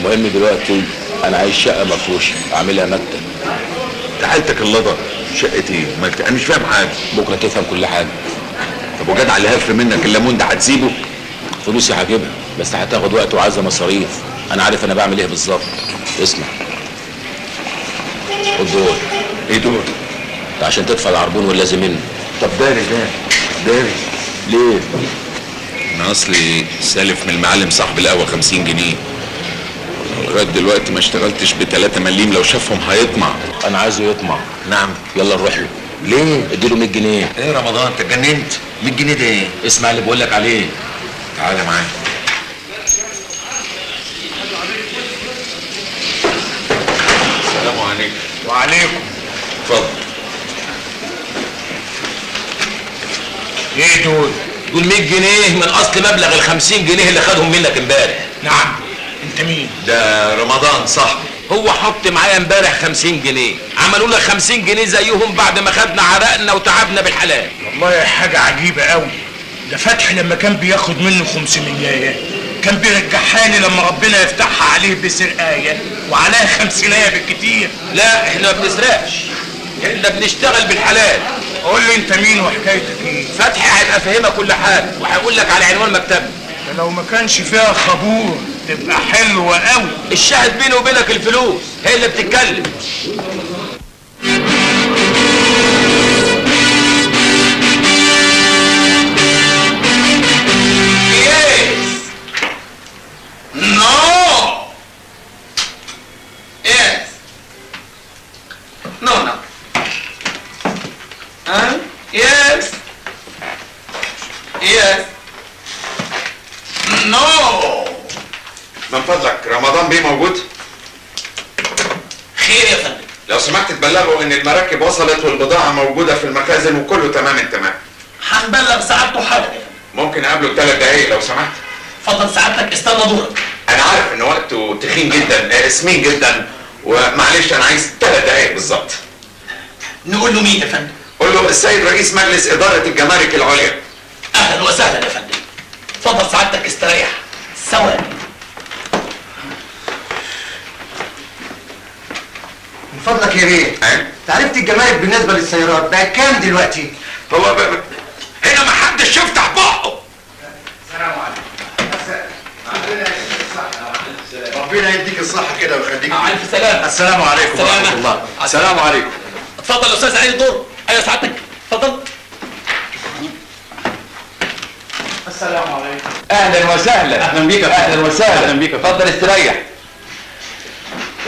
المهم دلوقتي انا عايز شقه مفروشه اعملها مكتب. تعالتك اللضا، شقه ايه؟ مكتب؟ انا مش فاهم حاجه. بكره تفهم كل حاجه. طب وجدع اللي هف منك الليمون ده هتسيبه؟ فلوسي هجيبها بس هتاخد وقت وعايزه مصاريف. انا عارف انا بعمل ايه بالظبط. اسمع، خد دول. ايه دول؟ ده عشان تدفع العربون واللازم منه. طب داري داري ليه؟ انا اصلي سالف من المعلم صاحب القهوه 50 جنيه. لغايه دلوقتي ما اشتغلتش ب3 مليم، لو شافهم هيطمع. انا عايزه يطمع. نعم. يلا نروح له. ليه؟ اديله 100 جنيه. ايه رمضان انت اتجننت؟ 100 جنيه ده ايه؟ اسمع اللي بقول لك عليه. تعالى معايا. السلام عليكم. وعليكم. اتفضل. ايه دول؟ دول 100 جنيه من اصل مبلغ ال 50 جنيه اللي خدهم منك امبارح. نعم. انت مين؟ ده رمضان صاحبي. هو حط معايا امبارح 50 جنيه، عملوا لك 50 جنيه زيهم بعد ما خدنا عرقنا وتعبنا بالحلال. والله حاجة عجيبة قوي. ده فتحي لما كان بياخد منه 500 كان بيرجعها لي لما ربنا يفتحها عليه بسرقاية وعليها 50 بالكتير. لا احنا ما بنسرقش، احنا بنشتغل بالحلال. قول لي انت مين وحكايتك ايه؟ فتحي هيبقى فاهمك كل حاجه وهيقول لك على عنوان مكتبنا. ده لو ما كانش فيها خبور تبقى حلوة قوي. الشاهد بيني وبينك الفلوس هي اللي بتتكلم. من فضلك رمضان بيه موجود؟ خير يا فندم. لو سمحت تبلغوا ان المراكب وصلت والبضاعة موجودة في المخازن وكله تمام التمام. هنبلغ سعادته حالا يا فندم. ممكن اقابله ب3 دقايق لو سمحت؟ اتفضل سعادتك، استنى دورك. انا عارف ان وقته تخين جدا، سمين جدا، ومعلش انا عايز 3 دقايق بالظبط. نقول له مين يا فندم؟ قول له السيد رئيس مجلس ادارة الجمارك العليا. اهلا وسهلا يا فندم. اتفضل سعادتك استريح. ثواني. من فضلك يا بيه، تعرفت الجمارك بالنسبه للسيارات بقت كام دلوقتي؟ هو هنا ما حدش يفتح بقه. السلام عليكم. ربنا يديك الصحة كده ويخليك. الف سلامة. السلام عليكم ورحمة الله. السلام عليكم. اتفضل يا استاذ علي دور. ايوه سعادتك اتفضل. السلام عليكم. اهلا وسهلا. اهلا بيك. اهلا وسهلا. اهلا بيك. اتفضل استريح.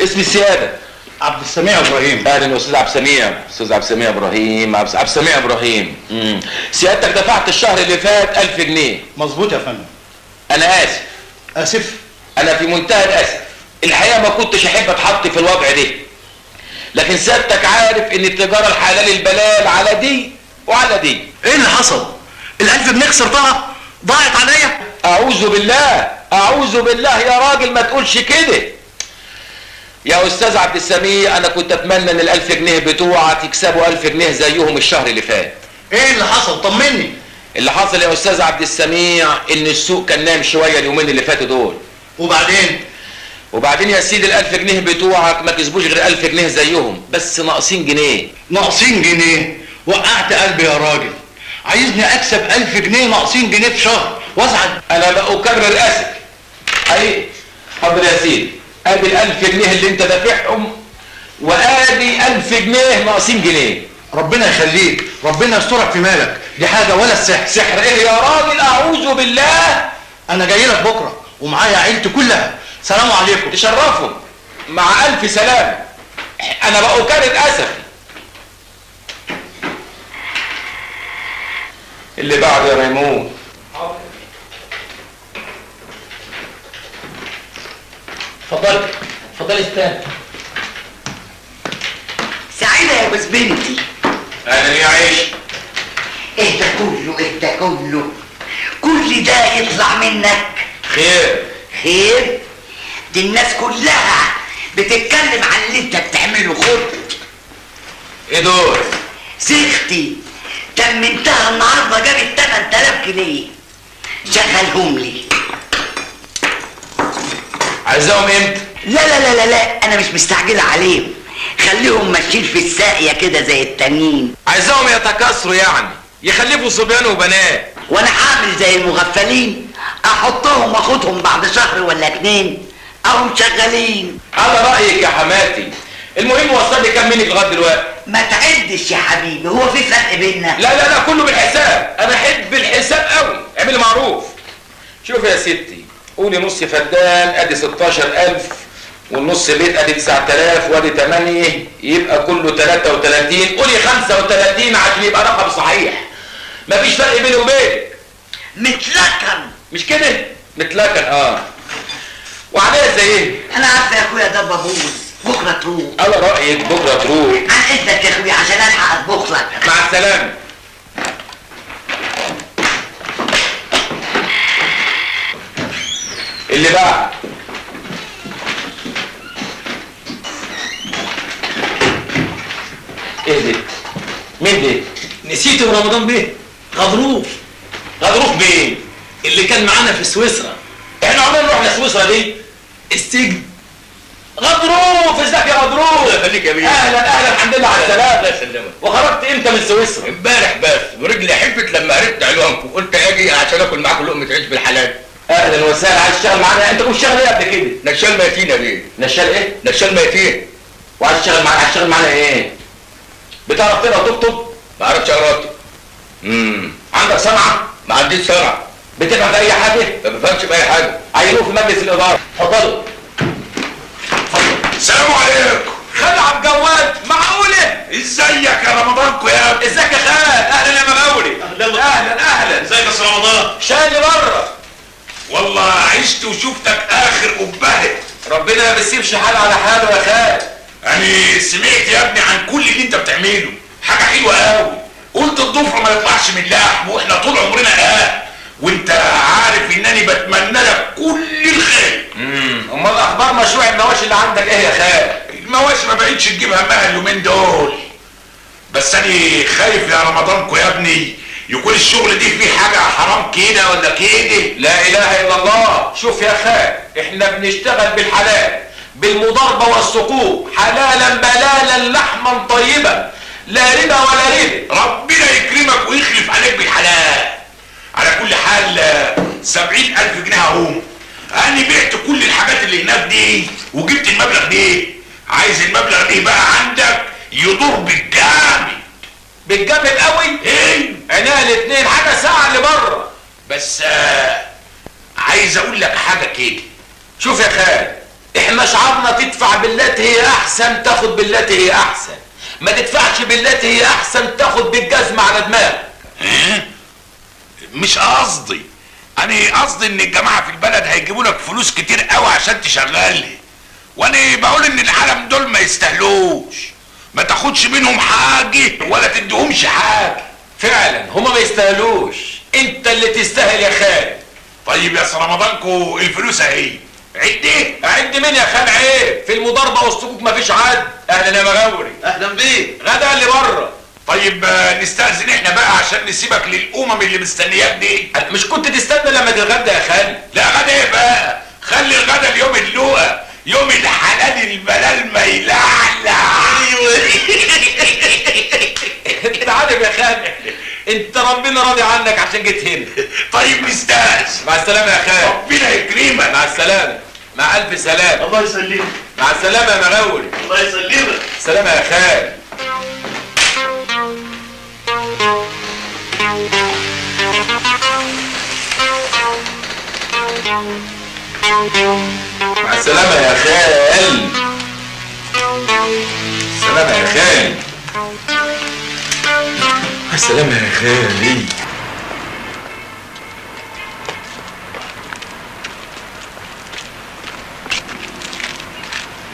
اسم السياده عبد السميع ابراهيم. اهلا استاذ عبد السميع. استاذ عبد السميع ابراهيم. عبد السميع ابراهيم. سيادتك دفعت الشهر اللي فات 1000 جنيه. مظبوط يا فندم. انا اسف. اسف. انا في منتهى الاسف. الحقيقه ما كنتش احب اتحط في الوضع ده، لكن سيادتك عارف ان التجاره الحلال البلال على دي وعلى دي. ايه اللي حصل؟ ال1000 جنيه خسرتها؟ ضاعت عليا؟ اعوذ بالله، اعوذ بالله يا راجل ما تقولش كده. يا استاذ عبد السميع انا كنت اتمنى ان ال1000 جنيه بتوعك يكسبوا 1000 جنيه زيهم الشهر اللي فات. ايه اللي حصل؟ طمني. اللي حصل يا استاذ عبد السميع ان السوق كان نايم شويه اليومين اللي فاتوا دول. وبعدين يا سيدي ال1000 جنيه بتوعك ما كسبوش غير 1000 جنيه زيهم، بس ناقصين جنيه. ناقصين جنيه؟ وقعت قلبي يا راجل. عايزني اكسب 1000 جنيه ناقصين جنيه في شهر وازعل؟ انا بأكرر اسف. اي حاضر يا سيدي، ادي ال1000 جنيه اللي انت دافعهم، وادي 1000 جنيه ناقصين جنيه. ربنا يخليك، ربنا يسترك في مالك، دي حاجه ولا السحر. سحر ايه يا راجل؟ اعوذ بالله. انا جاي لك بكره ومعايا عيلتي كلها. سلام عليكم. تشرفوا. مع الف سلامه. انا بأكرر اسف. اللي بعده يا ريمون. اتفضل اتفضل استنى. سعيدة يا جوز بنتي. اهلا يا عيش. ايه ده كله؟ ايه ده كله؟ كل ده يطلع منك؟ خير. خير؟ دي الناس كلها بتتكلم عن اللي انت بتعمله. خد. ايه دول؟ سيختي تمنتها النهارده جابت 8000 جنيه. شغلهم لي. عايزاهم امتى؟ لا لا لا لا لا، انا مش مستعجله عليهم، خليهم ماشيين في الساقيه كده زي التانيين. عايزاهم يتكاثروا يعني، يخلفوا صبيان وبنات. وانا هعمل زي المغفلين، احطهم واخدهم بعد شهر ولا 2 اهم شغالين. على رايك يا حماتي. المهم وصل لي كام منك لغايه دلوقتي؟ ما تعدش يا حبيبي، هو في فرق بيننا؟ لا لا لا، كله بالحساب، انا احب الحساب قوي. اعملي معروف. شوف يا ستي، قولي نص فدان ادي 16,000 والنص بيت ادي 9000 وادي 8 يبقى كله 33. قولي 35 عشان يبقى رقم صحيح. مفيش فرق بيني وبينك. متلكن مش كده؟ متلكن وعليها زي ايه؟ انا عارفه يا اخويا ده ببوظ، بكره تروح. على رايك بكره تروح. عن اذنك يا اخويا عشان الحق اطبخ لك. مع السلامه. اللي بعد. ايه ده؟ مين ده؟ نسيته رمضان بيه؟ غضروف. غضروف بيه؟ اللي كان معانا في سويسرا. احنا عمرنا نروح لسويسرا دي؟ السجن. غضروف، ازيك يا غضروف؟ الله يخليك يا بيه. اهلا اهلا، الحمد لله على السلامه. الله يسلمك. وخرجت امتى من سويسرا؟ امبارح بس، ورجلي حفت لما عرفت عنوانكم، قلت اجي عشان اكل معاكم لقمه عيش بالحلال. اهلا وسهلا. عايز تشتغل معانا؟ انت كنت شغال ايه قبل كده؟ نشال ميتين يا بيه. نشال ايه؟ نشال ميتين. وعايز تشتغل معانا؟ هتشتغل معانا ايه؟ بتعرف تقرا وتكتب؟ ما اعرفش اقرا. عندك صنعه؟ ما عنديش صنعه. بتفهم في اي حاجه؟ ما بفهمش في اي حاجه. عينوه في مجلس الاداره. اتفضلوا. السلام عليكم. خلع الجواد. معقوله؟ ازيك يا رمضانكو يا ابني؟ ازيك يا خال؟ اهلا يا مغاوري. اهلا اهلا. ازيك يا استاذ رمضان؟ شايلي بره. والله عشت وشفتك اخر قبهه. ربنا ما بيسيبش حال على حاله يا خال. يعني سمعت يا ابني عن كل اللي انت بتعمله، حاجه حلوه قوي. قلت الضفر ما يطلعش من لحم، واحنا طول عمرنا وانت عارف انني بتمنى لك كل الخير. امال اخبار مشروع المواشي اللي عندك ايه يا خال؟ المواشي ما بقتش تجيب همها اليومين دول، بس انا خايف يا رمضانكو يا ابني يكون الشغل دي فيه حاجه حرام كده ولا كده. لا اله الا الله. شوف يا خال، احنا بنشتغل بالحلال، بالمضاربه والسقوط، حلالا بلالا لحما طيبا، لا ربا ولا ربا. ربنا يكرمك ويخلف عليك بالحلال. على كل حال 70,000 جنيه اهم. انا بعت كل الحاجات اللي هناك دي وجبت المبلغ ده. عايز المبلغ ده بقى عندك يدور بالجامد. بالجامد قوي؟ ايه؟ عينيها الاتنين، حاجه ساعه اللي بره. بس عايز اقول لك حاجه كده. شوف يا خال، احنا شعارنا تدفع بالتي هي احسن تاخد بالتي هي احسن، ما تدفعش بالتي هي احسن تاخد بالجزمه على دماغك. مش قصدي، انا قصدي ان الجماعه في البلد هيجيبوا لك فلوس كتير قوي عشان تشغلني، وانا بقول ان العالم دول ما يستاهلوش. ما تاخدش منهم حاجه ولا تديهمش حاجه. فعلا هما ما يستاهلوش، انت اللي تستاهل يا خال. طيب يا رمضانكو الفلوس اهي. عد ايه؟ عد مين يا خال؟ عيب، في المضاربه والسقوط مفيش عد. اهلا يا مغاوري. اهلا بيك. غدا اللي بره. طيب نستأذن احنا بقى عشان نسيبك للأمم اللي مستنياك دي. مش كنت تستنى لما تتغدى يا خال؟ لا غدا ايه بقى؟ خلي الغدا اليوم اللقا، يوم الحلال البلال ما يلعلع. انت عارف يا خال، انت ربنا راضي عنك عشان جيت هنا. طيب نستأذن. مع السلامه يا خال. ربنا يكرمك. مع السلامه. مع الف سلامه. الله يسلمك. مع السلامه يا مغاوري. الله يسلمك. سلامه يا خال. مع السلامة يا خال. سلامة يا خال. مع السلامة يا خالي.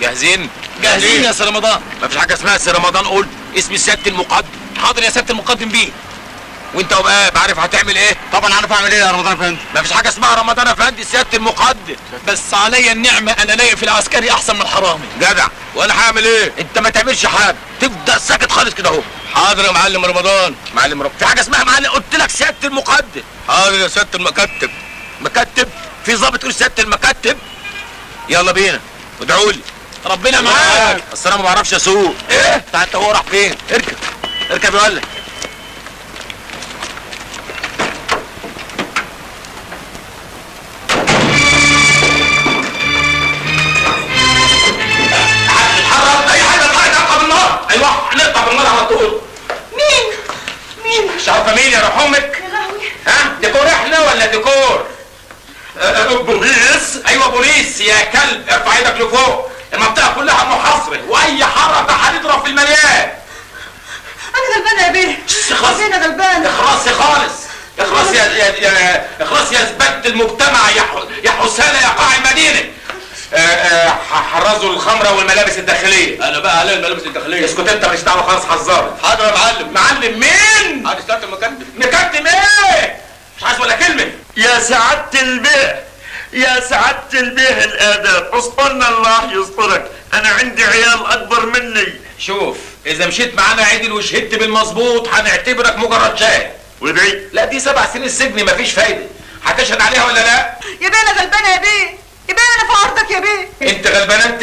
جاهزين؟ جاهزين يا سي رمضان. مفيش حاجة اسمها سي رمضان، قول اسم سيادة المقدم. حاضر يا سيادة المقدم بيه. وانت وبقى عارف هتعمل ايه؟ طبعا عارف اعمل ايه يا رمضان افندي. مفيش حاجة اسمها رمضان افندي، سيادة المقدم. بس عليا النعمة انا لاقي في العسكري احسن من الحرامي. جدع. وانا هعمل ايه؟ انت ما تعملش حاجة، تفضل ساكت خالص كده اهو. حاضر يا معلم رمضان. معلم رمضان، في حاجة اسمها معلم، قلت لك سيادة المقدم. حاضر يا سيادة المكتب. مكتب؟ في ظابط يقول سيادة المكتب؟ يلا بينا وادعوا لي. ربنا معاك. اصل انا ما بعرفش اسوق. ايه انت هو راح فين؟ اركب اركب يا ولد. اتحرك اي حاجه نقطع بالنار. ايوه هنقطع بالنار على طول. مين؟ مش عارفه مين يا روح امك؟ يا لهوي. ها ديكور احنا ولا ديكور؟ بوليس. ايوه بوليس يا كلب. ارفع ايدك لفوق. المنطقه كلها محاصره واي حركه هنضرب في المليان. انا غلبانه يا بيه. اخلصي. انا غلبانه. اخلصي خالص. اخلصي اخلصي يا زبالة المجتمع يا حسالة يا قاع المدينة. حرزوا الخمرة والملابس الداخلية. انا بقى علي الملابس الداخليه. اسكت انت مش دعوة خالص حذرت. حاضر يا معلم. معلم مين؟ عايز تاكل مكان؟ مكتم ايه؟ مش عايز ولا كلمة. يا سعادة البيه، يا سعادة البيه الآداب، اصبرنا الله يسترك، أنا عندي عيال أكبر مني. شوف اذا مشيت معانا عدل وشهدت بالمظبوط هنعتبرك مجرد شاهد. ودعي. لا دي 7 سنين سجن مفيش فايدة. هتشهد عليها ولا لا؟ يا بيه انا غلبانه يا بيه. يا بيه انا في عرضك يا بيه. انت غلبانة انت؟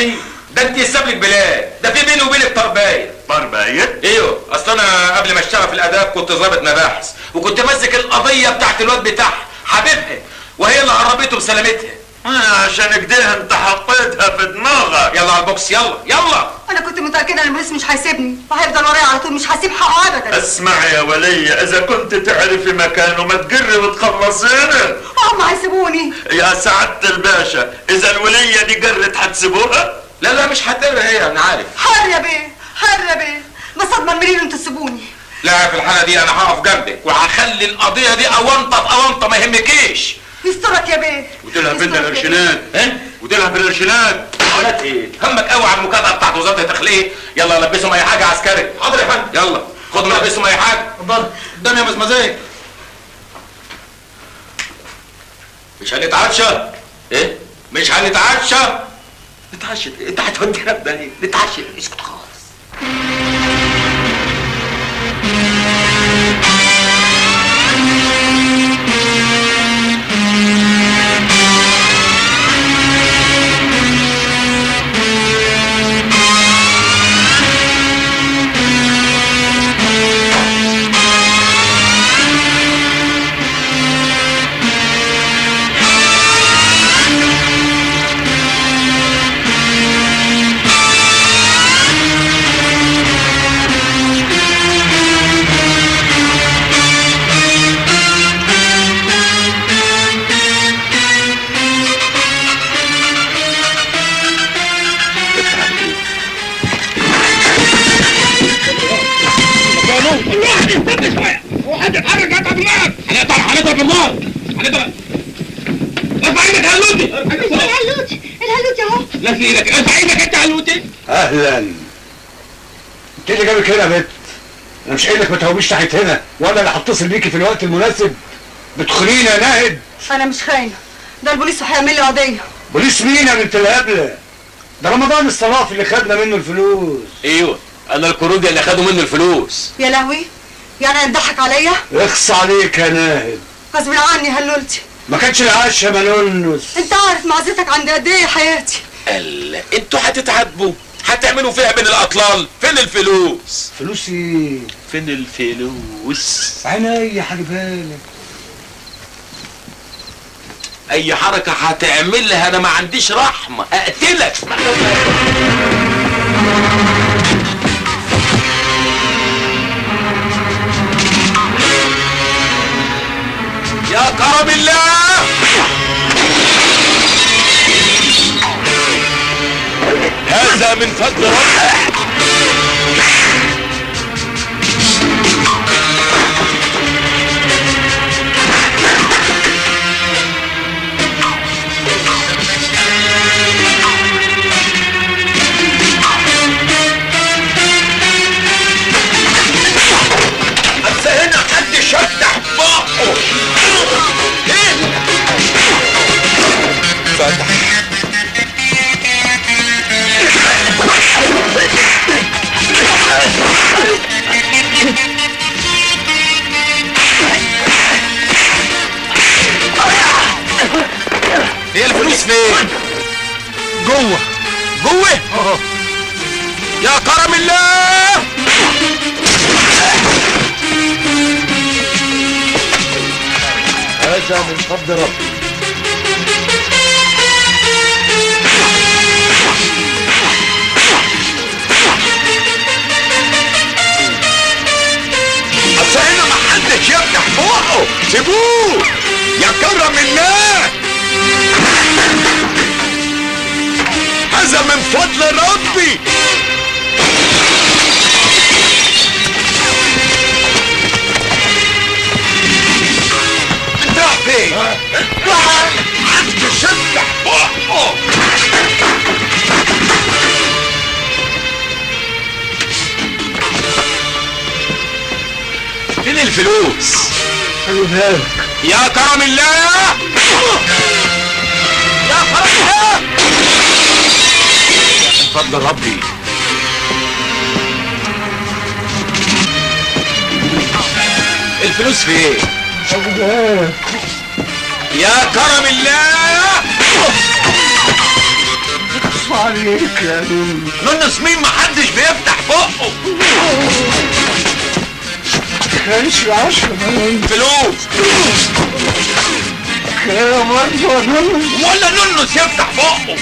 ده انت يساب لك بلاد. ده في بيني وبينك طرباية. طرباية؟ ايوه اصل انا قبل ما اشتغل في الاداب كنت ضابط مباحث وكنت ماسك القضيه بتاعت الواد بتاعها حبيبها وهي اللي هربته بسلامتها. عشان كده انت حطيتها في دماغك. يلا على البوكس يلا يلا. انا كنت متاكده ان البوليس مش هيسيبني وهيفضل ورايا على طول مش هسيب حقه ابدا. اسمع يا ولية، اذا كنت تعرفي مكانه ما تقري وتخلصينه. هم هيسيبوني. يا سعادة الباشا، اذا الولية دي قرت هتسيبوها؟ لا لا مش هتقدر هي انا عارف. حر يا بيه حر يا بيه. بس اضمن منين انتوا تسيبوني. لا في الحاله دي انا هقف جنبك وهخلي القضيه دي اونطه في اونطه ما يهمكيش. يسترك يا بيه. وديلها فين يسترك يا القرشينات؟ ايه؟ وديلها في القرشينات. حالات ايه؟ همك قوي على المكافاه بتاعت وزاره الداخليه. يلا لبسهم اي حاجه عسكري. حاضر يا فندم. يلا خدهم لبسهم اي حاجه. اتفضل قدام يا مزمزيه. مش هنتعشى. ايه؟ مش هنتعشى. نتعشى انت هتودينا في داهيه. نتعشى اسكت خالص. هنضرب بالنار. هنضرب. ارفع ايدك يا هلوتي. الهلوتي الهلوتي اهو. لا في ايدك. ارفع ايدك انت يا هلوتي. اهلا. انت اللي جابك هنا يا بنت؟ انا مش قايل لك ما تهوبيش تحت هنا ولا اللي هتصل بيكي في الوقت المناسب. بتخونيني يا ناهد. انا مش خاينه. ده البوليس هيعمل لي قضيه. بوليس مين يا بنت الهبله؟ ده رمضان الصرافي اللي خدنا منه الفلوس. ايوه انا الكرودي اللي خدوا منه الفلوس. يا لهوي يعني هتضحك عليا؟ اخص عليك يا ناهد. غصب عني هلولتي. ما كانش العاش يا ملونس. انت عارف معزتك عند قد ايه حياتي. الله انتوا هتتعاتبوا هتعملوا فيها بين الاطلال. فين الفلوس؟ فلوس ايه؟ فين الفلوس؟ عينيا هجيبها لك. اي حركة هتعملها انا ما عنديش رحمة اقتلك. يا كرم الله. هذا من فضل ربك. بس هنا حد شدح بقه. ايه؟ فتح. جوه يا كرم الله. هذا من فضل ربي. اصل هنا محدش يفتح بقه، سيبوه يا كرم الله. هذا من فضل ربي. انت رايح فين؟ محدش يفتح بقه. فين الفلوس؟ يا كرم الله، يا كرم الله. من فضل ربي. الفلوس في ايه؟ يا كرم الله. عليك يا نونس. نونس مين؟ محدش بيفتح بقه. كانش 10 فلوس كام؟ ولا نونس يفتح بقه.